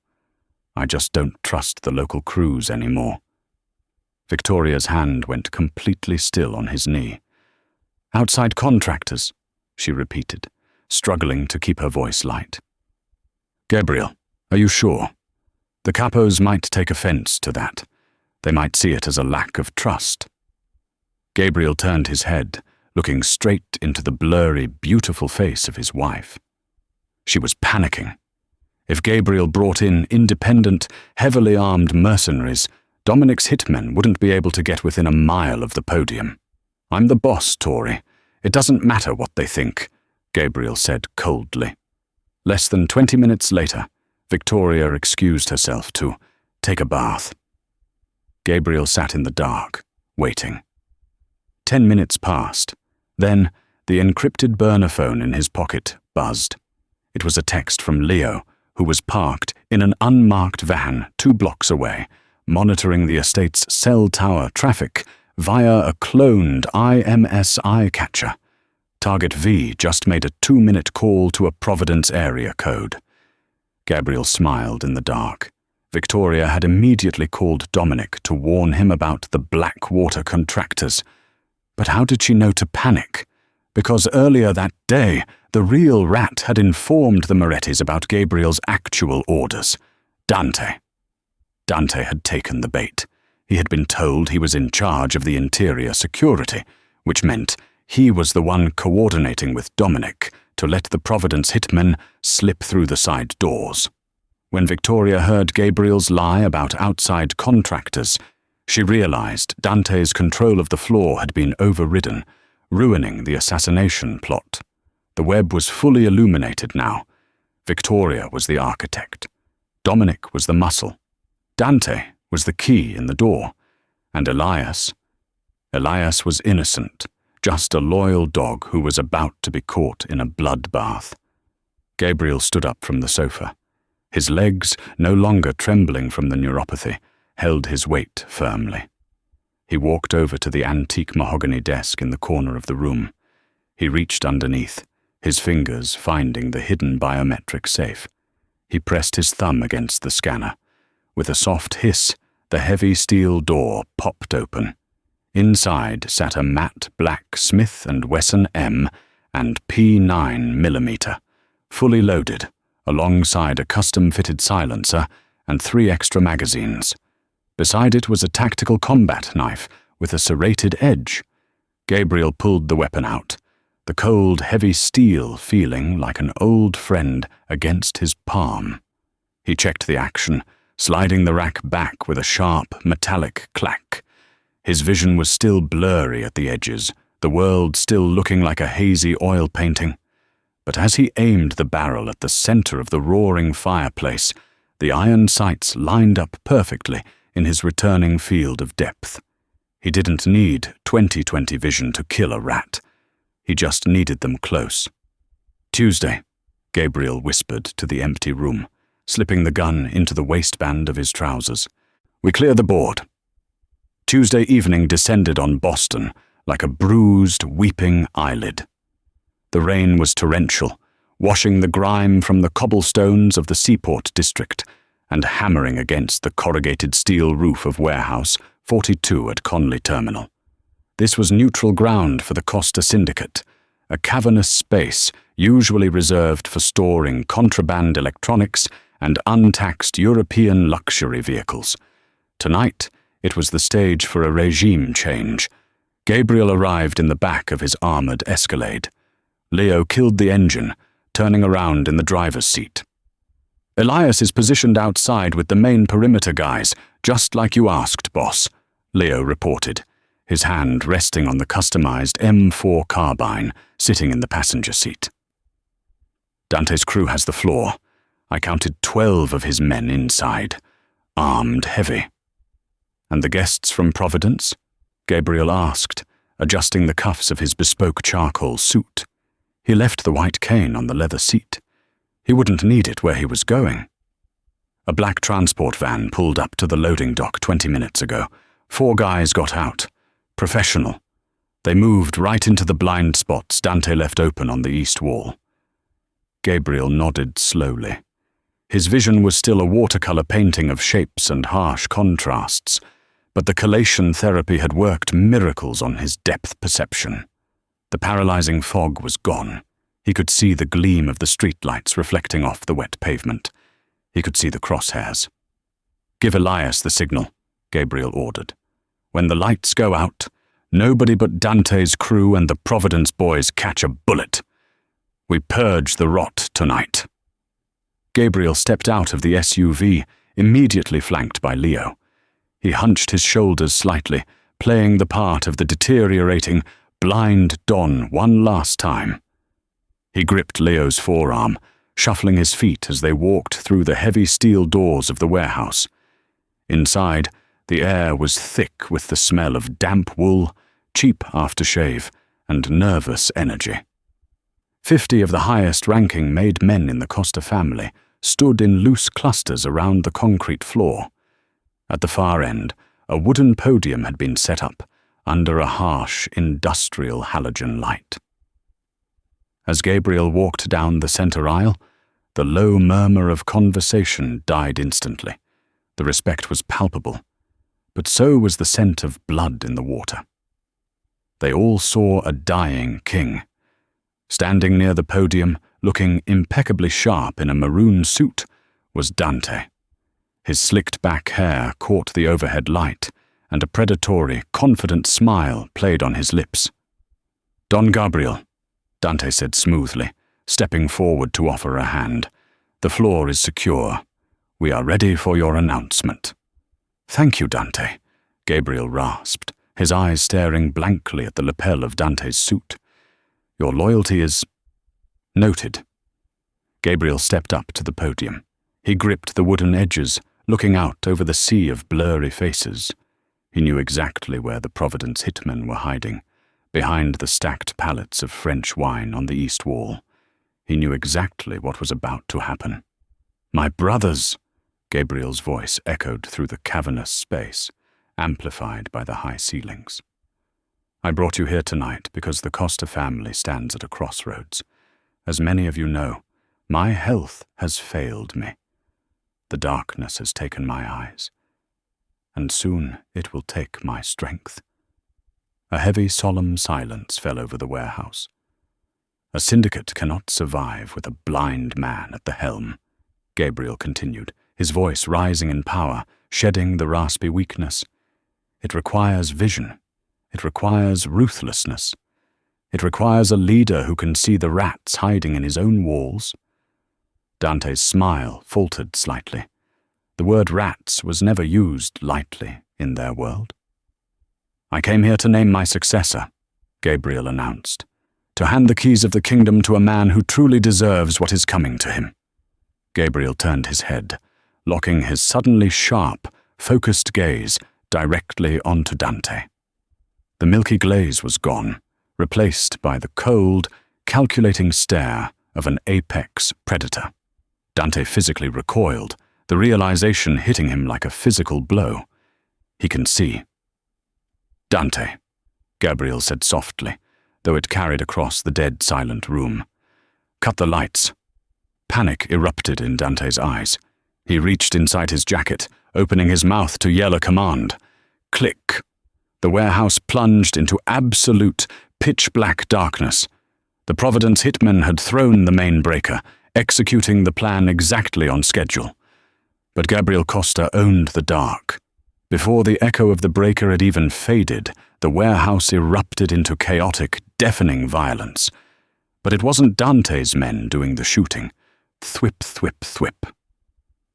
I just don't trust the local crews anymore." Victoria's hand went completely still on his knee. "Outside contractors," she repeated, struggling to keep her voice light. "Gabriel, are you sure? The capos might take offense to that. They might see it as a lack of trust." Gabriel turned his head, looking straight into the blurry, beautiful face of his wife. She was panicking. If Gabriel brought in independent, heavily armed mercenaries, Dominic's hitmen wouldn't be able to get within a mile of the podium. "I'm the boss, Tori. It doesn't matter what they think," Gabriel said coldly. Less than 20 minutes later, Victoria excused herself to take a bath. Gabriel sat in the dark, waiting. 10 minutes passed. Then The encrypted burner phone in his pocket buzzed. It was a text from Leo, who was parked in an unmarked van 2 blocks away, monitoring the estate's cell tower traffic via a cloned IMSI catcher. Target V just made a 2-minute call to a Providence area code. Gabriel smiled in the dark. Victoria had immediately called Dominic to warn him about the Blackwater contractors. But how did she know to panic? Because earlier that day, the real rat had informed the Morettis about Gabriel's actual orders. Dante. Dante had taken the bait. He had been told he was in charge of the interior security, which meant he was the one coordinating with Dominic to let the Providence hitmen slip through the side doors. When Victoria heard Gabriel's lie about outside contractors, she realized Dante's control of the floor had been overridden, ruining the assassination plot. The web was fully illuminated now. Victoria was the architect. Dominic was the muscle. Dante was the key in the door. And Elias was innocent, just a loyal dog who was about to be caught in a bloodbath. Gabriel stood up from the sofa. His legs, no longer trembling from the neuropathy, held his weight firmly. He walked over to the antique mahogany desk in the corner of the room. He reached underneath, his fingers finding the hidden biometric safe. He pressed his thumb against the scanner. With a soft hiss, the heavy steel door popped open. Inside sat a matte black Smith & Wesson M and P9mm, fully loaded, alongside a custom-fitted silencer and 3 extra magazines. Beside it was a tactical combat knife with a serrated edge. Gabriel pulled the weapon out, the cold, heavy steel feeling like an old friend against his palm. He checked the action, sliding the rack back with a sharp, metallic clack. His vision was still blurry at the edges, the world still looking like a hazy oil painting. But as he aimed the barrel at the center of the roaring fireplace, the iron sights lined up perfectly in his returning field of depth. He didn't need 20/20 vision to kill a rat. He just needed them close. "Tuesday," Gabriel whispered to the empty room, slipping the gun into the waistband of his trousers. "We clear the board." Tuesday evening descended on Boston like a bruised, weeping eyelid. The rain was torrential, washing the grime from the cobblestones of the Seaport district and hammering against the corrugated steel roof of Warehouse 42 at Conley Terminal. This was neutral ground for the Costa Syndicate, a cavernous space usually reserved for storing contraband electronics and untaxed European luxury vehicles. Tonight, it was the stage for a regime change. Gabriel arrived in the back of his armored Escalade. Leo killed the engine, turning around in the driver's seat. "Elias is positioned outside with the main perimeter guys, just like you asked, boss," Leo reported, his hand resting on the customized M4 carbine sitting in the passenger seat. "Dante's crew has the floor. I counted 12 of his men inside, armed heavy." "And the guests from Providence?" Gabriel asked, adjusting the cuffs of his bespoke charcoal suit. He left the white cane on the leather seat. He wouldn't need it where he was going. A black transport van pulled up to the loading dock 20 minutes ago. 4 guys got out. Professional. They moved right into the blind spots Dante left open on the east wall. Gabriel nodded slowly. His vision was still a watercolor painting of shapes and harsh contrasts, but the chelation therapy had worked miracles on his depth perception. The paralyzing fog was gone. He could see the gleam of the streetlights reflecting off the wet pavement. He could see the crosshairs. "Give Elias the signal," Gabriel ordered. "When the lights go out, nobody but Dante's crew and the Providence boys catch a bullet. We purge the rot tonight." Gabriel stepped out of the SUV, immediately flanked by Leo. He hunched his shoulders slightly, playing the part of the deteriorating, blind Don one last time. He gripped Leo's forearm, shuffling his feet as they walked through the heavy steel doors of the warehouse. Inside, the air was thick with the smell of damp wool, cheap aftershave, and nervous energy. 50 of the highest-ranking made men in the Costa family stood in loose clusters around the concrete floor. At the far end, a wooden podium had been set up under a harsh, industrial halogen light. As Gabriel walked down the center aisle, the low murmur of conversation died instantly. The respect was palpable, but so was the scent of blood in the water. They all saw a dying king. Standing near the podium, looking impeccably sharp in a maroon suit, was Dante. His slicked-back hair caught the overhead light, and a predatory, confident smile played on his lips. "Don Gabriel," Dante said smoothly, stepping forward to offer a hand. "The floor is secure. We are ready for your announcement." "Thank you, Dante," Gabriel rasped, his eyes staring blankly at the lapel of Dante's suit. "Your loyalty is noted." Gabriel stepped up to the podium. He gripped the wooden edges, looking out over the sea of blurry faces. He knew exactly where the Providence hitmen were hiding, behind the stacked pallets of French wine on the east wall. He knew exactly what was about to happen. "My brothers!" Gabriel's voice echoed through the cavernous space, amplified by the high ceilings. "I brought you here tonight because the Costa family stands at a crossroads. As many of you know, my health has failed me. The darkness has taken my eyes, and soon it will take my strength." A heavy, solemn silence fell over the warehouse. "A syndicate cannot survive with a blind man at the helm," Gabriel continued, his voice rising in power, shedding the raspy weakness. "It requires vision. It requires ruthlessness. It requires a leader who can see the rats hiding in his own walls." Dante's smile faltered slightly. The word rats was never used lightly in their world. "I came here to name my successor," Gabriel announced, "to hand the keys of the kingdom to a man who truly deserves what is coming to him." Gabriel turned his head, locking his suddenly sharp, focused gaze directly onto Dante. The milky glaze was gone, replaced by the cold, calculating stare of an apex predator. Dante physically recoiled, the realization hitting him like a physical blow. "He can see." "Dante," Gabriel said softly, though it carried across the dead silent room. "Cut the lights." Panic erupted in Dante's eyes. He reached inside his jacket, opening his mouth to yell a command. Click. The warehouse plunged into absolute, pitch-black darkness. The Providence hitmen had thrown the main breaker, executing the plan exactly on schedule. But Gabriel Costa owned the dark. Before the echo of the breaker had even faded, the warehouse erupted into chaotic, deafening violence. But it wasn't Dante's men doing the shooting. Thwip, thwip, thwip.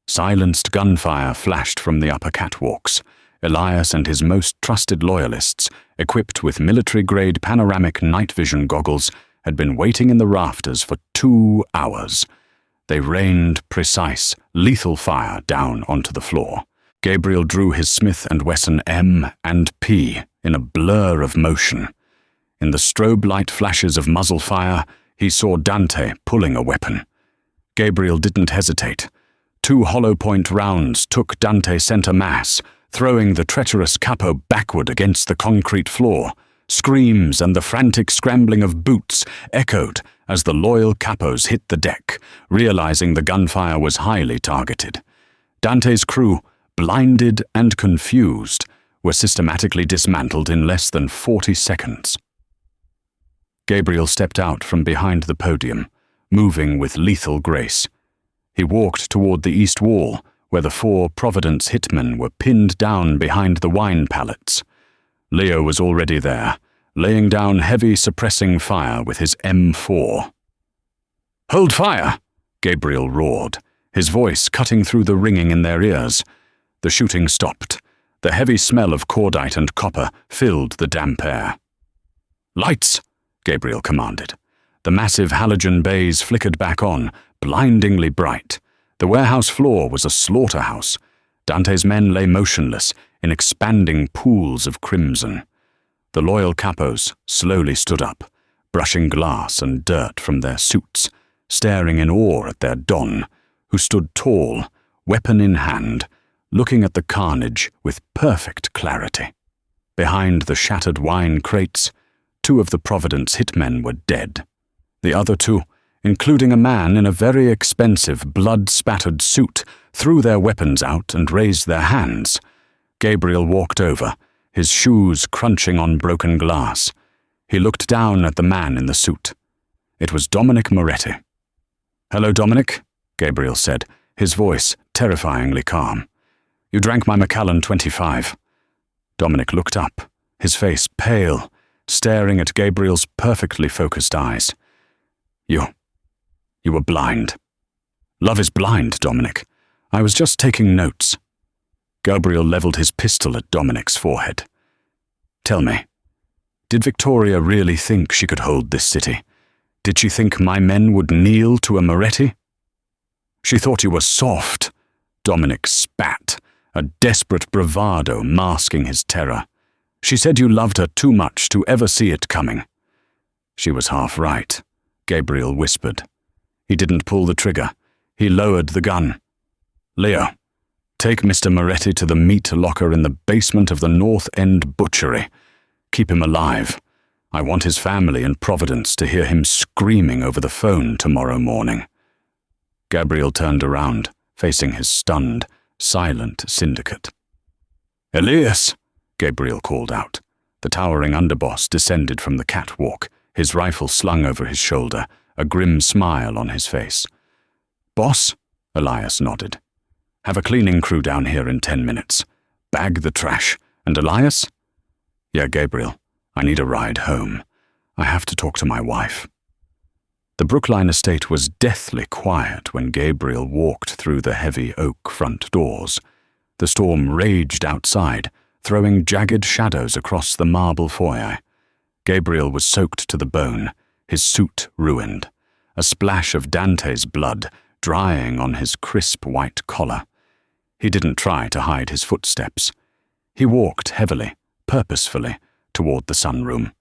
Silenced gunfire flashed from the upper catwalks. Elias and his most trusted loyalists, equipped with military-grade panoramic night vision goggles, had been waiting in the rafters for 2 hours. They rained precise, lethal fire down onto the floor. Gabriel drew his Smith & Wesson M and P in a blur of motion. In the strobe light flashes of muzzle fire, he saw Dante pulling a weapon. Gabriel didn't hesitate. 2 hollow-point rounds took Dante center mass, throwing the treacherous capo backward against the concrete floor. Screams and the frantic scrambling of boots echoed as the loyal capos hit the deck, realizing the gunfire was highly targeted. Dante's crew, blinded and confused, were systematically dismantled in less than 40 seconds. Gabriel stepped out from behind the podium, moving with lethal grace. He walked toward the east wall, where the 4 Providence hitmen were pinned down behind the wine pallets. Leo was already there, laying down heavy suppressing fire with his M4. "Hold fire!" Gabriel roared, his voice cutting through the ringing in their ears. The shooting stopped. The heavy smell of cordite and copper filled the damp air. "Lights!" Gabriel commanded. The massive halogen bays flickered back on, blindingly bright. The warehouse floor was a slaughterhouse. Dante's men lay motionless in expanding pools of crimson. The loyal capos slowly stood up, brushing glass and dirt from their suits, staring in awe at their don, who stood tall, weapon in hand, looking at the carnage with perfect clarity. Behind the shattered wine crates, 2 of the Providence hitmen were dead. The other 2, including a man in a very expensive, blood-spattered suit, threw their weapons out and raised their hands. Gabriel walked over, his shoes crunching on broken glass. He looked down at the man in the suit. It was Dominic Moretti. "Hello, Dominic," Gabriel said, his voice terrifyingly calm. "You drank my Macallan 25. Dominic looked up, his face pale, staring at Gabriel's perfectly focused eyes. You were blind." "Love is blind, Dominic. I was just taking notes." Gabriel leveled his pistol at Dominic's forehead. "Tell me, did Victoria really think she could hold this city? Did she think my men would kneel to a Moretti?" "She thought you were soft," Dominic spat, a desperate bravado masking his terror. "She said you loved her too much to ever see it coming." "She was half right," Gabriel whispered. He didn't pull the trigger. He lowered the gun. "Leo, take Mr. Moretti to the meat locker in the basement of the North End butchery. Keep him alive. I want his family in Providence to hear him screaming over the phone tomorrow morning." Gabriel turned around, facing his stunned, silent syndicate. "Elias!" Gabriel called out. The towering underboss descended from the catwalk, his rifle slung over his shoulder, a grim smile on his face. "Boss?" Elias nodded. "Have a cleaning crew down here in 10 minutes. Bag the trash. And Elias?" "Yeah, Gabriel. I need a ride home. I have to talk to my wife." The Brookline estate was deathly quiet when Gabriel walked through the heavy oak front doors. The storm raged outside, throwing jagged shadows across the marble foyer. Gabriel was soaked to the bone, his suit ruined, a splash of Dante's blood drying on his crisp white collar. He didn't try to hide his footsteps. He walked heavily, purposefully, toward the sunroom.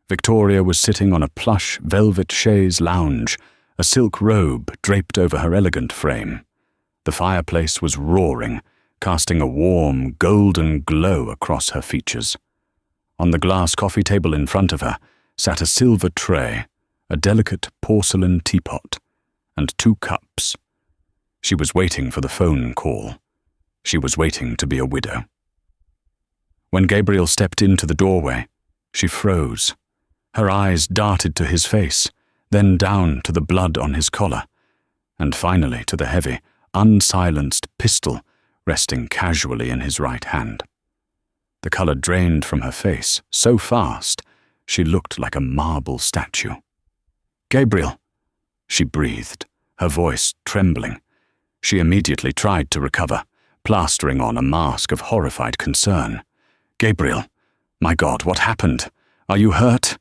Victoria was sitting on a plush velvet chaise lounge, a silk robe draped over her elegant frame. The fireplace was roaring, casting a warm, golden glow across her features. On the glass coffee table in front of her sat a silver tray, a delicate porcelain teapot, and 2 cups. She was waiting for the phone call. She was waiting to be a widow. When Gabriel stepped into the doorway, she froze. Her eyes darted to his face, then down to the blood on his collar, and finally to the heavy, unsilenced pistol resting casually in his right hand. The color drained from her face so fast, she looked like a marble statue. "Gabriel," she breathed, her voice trembling. She immediately tried to recover, plastering on a mask of horrified concern. "Gabriel, my God, what happened? Are you hurt?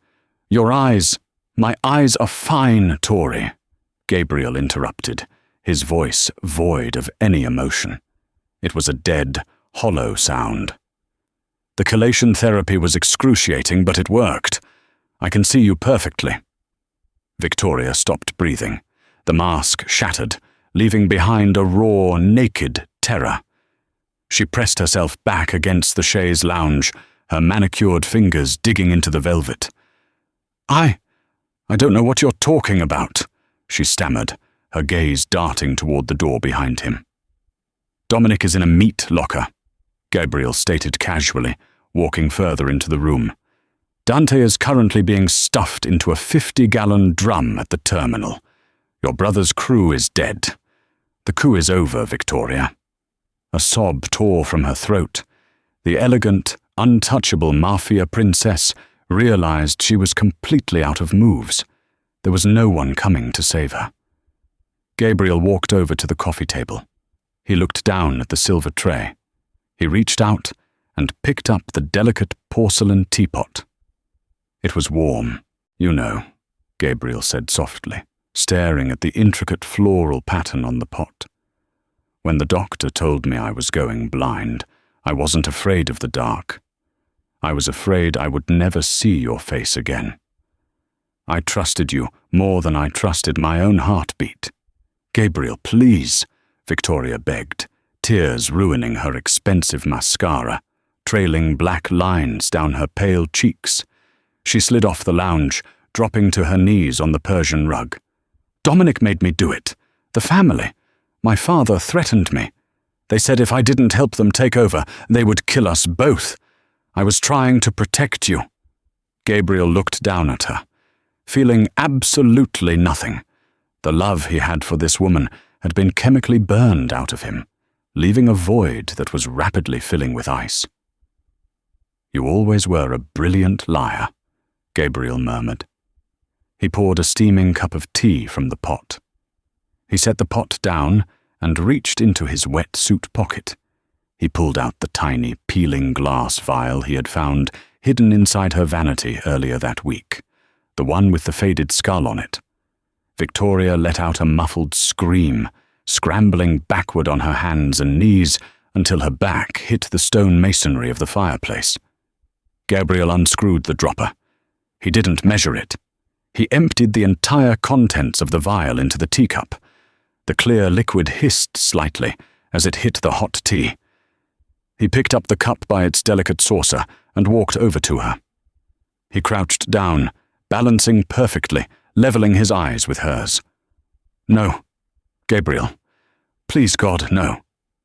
Your eyes—" "My eyes are fine, Tori," Gabriel interrupted, his voice void of any emotion. It was a dead, hollow sound. "The chelation therapy was excruciating, but it worked. I can see you perfectly." Victoria stopped breathing. The mask shattered, leaving behind a raw, naked terror. She pressed herself back against the chaise lounge, her manicured fingers digging into the velvet. I don't know what you're talking about," she stammered, her gaze darting toward the door behind him. "Dominic is in a meat locker," Gabriel stated casually, walking further into the room. "Dante is currently being stuffed into a 50-gallon drum at the terminal. Your brother's crew is dead. The coup is over, Victoria." A sob tore from her throat. The elegant, untouchable Mafia princess realized she was completely out of moves. There was no one coming to save her. Gabriel walked over to the coffee table. He looked down at the silver tray. He reached out and picked up the delicate porcelain teapot. "It was warm, you know," Gabriel said softly, staring at the intricate floral pattern on the pot. "When the doctor told me I was going blind, I wasn't afraid of the dark. I was afraid I would never see your face again. I trusted you more than I trusted my own heartbeat. Gabriel, please, Victoria begged, tears ruining her expensive mascara, trailing black lines down her pale cheeks. She slid off the lounge, dropping to her knees on the Persian rug. Dominic made me do it. The family. My father threatened me. They said if I didn't help them take over, they would kill us both. I was trying to protect you. Gabriel looked down at her, feeling absolutely nothing. The love he had for this woman had been chemically burned out of him, leaving a void that was rapidly filling with ice. You always were a brilliant liar, Gabriel murmured. He poured a steaming cup of tea from the pot. He set the pot down and reached into his wet suit pocket. He pulled out the tiny, peeling glass vial he had found hidden inside her vanity earlier that week, the one with the faded skull on it. Victoria let out a muffled scream, scrambling backward on her hands and knees until her back hit the stone masonry of the fireplace. Gabriel unscrewed the dropper. He didn't measure it. He emptied the entire contents of the vial into the teacup. The clear liquid hissed slightly as it hit the hot tea. He picked up the cup by its delicate saucer and walked over to her. He crouched down, balancing perfectly, leveling his eyes with hers. No, Gabriel. Please, God, no,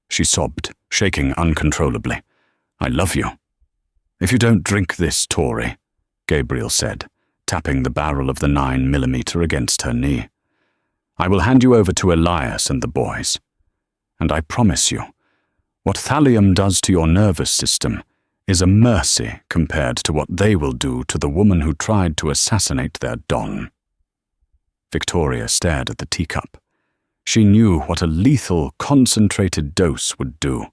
she sobbed, shaking uncontrollably. I love you. If you don't drink this, Tory, Gabriel said, tapping the barrel of the 9mm against her knee, I will hand you over to Elias and the boys. And I promise you, what thallium does to your nervous system is a mercy compared to what they will do to the woman who tried to assassinate their Don. Victoria stared at the teacup. She knew what a lethal, concentrated dose would do.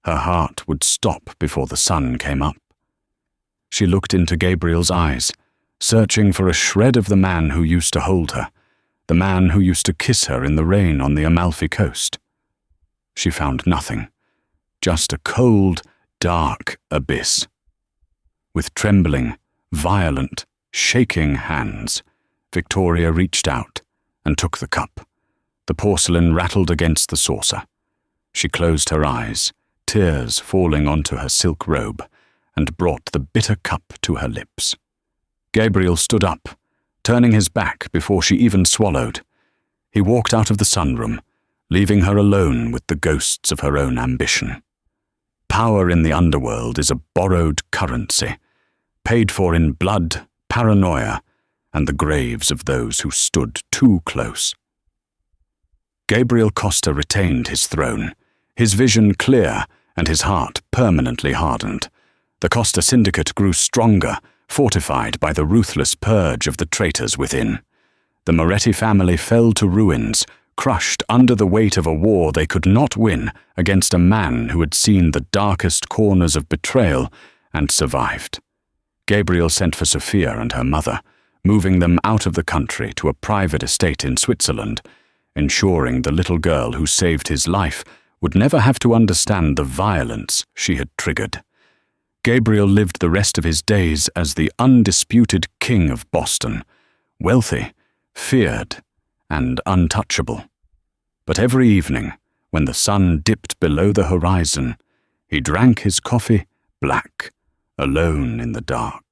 Her heart would stop before the sun came up. She looked into Gabriel's eyes, searching for a shred of the man who used to hold her, the man who used to kiss her in the rain on the Amalfi Coast. She found nothing, just a cold, dark abyss. With trembling, violent, shaking hands, Victoria reached out and took the cup. The porcelain rattled against the saucer. She closed her eyes, tears falling onto her silk robe, and brought the bitter cup to her lips. Gabriel stood up, turning his back before she even swallowed. He walked out of the sunroom, leaving her alone with the ghosts of her own ambition. Power in the underworld is a borrowed currency, paid for in blood, paranoia, and the graves of those who stood too close. Gabriel Costa retained his throne, his vision clear and his heart permanently hardened. The Costa Syndicate grew stronger, fortified by the ruthless purge of the traitors within. The Moretti family fell to ruins, crushed under the weight of a war they could not win against a man who had seen the darkest corners of betrayal and survived. Gabriel sent for Sophia and her mother, moving them out of the country to a private estate in Switzerland, ensuring the little girl who saved his life would never have to understand the violence she had triggered. Gabriel lived the rest of his days as the undisputed king of Boston, wealthy, feared, and untouchable. But every evening, when the sun dipped below the horizon, he drank his coffee black, alone in the dark.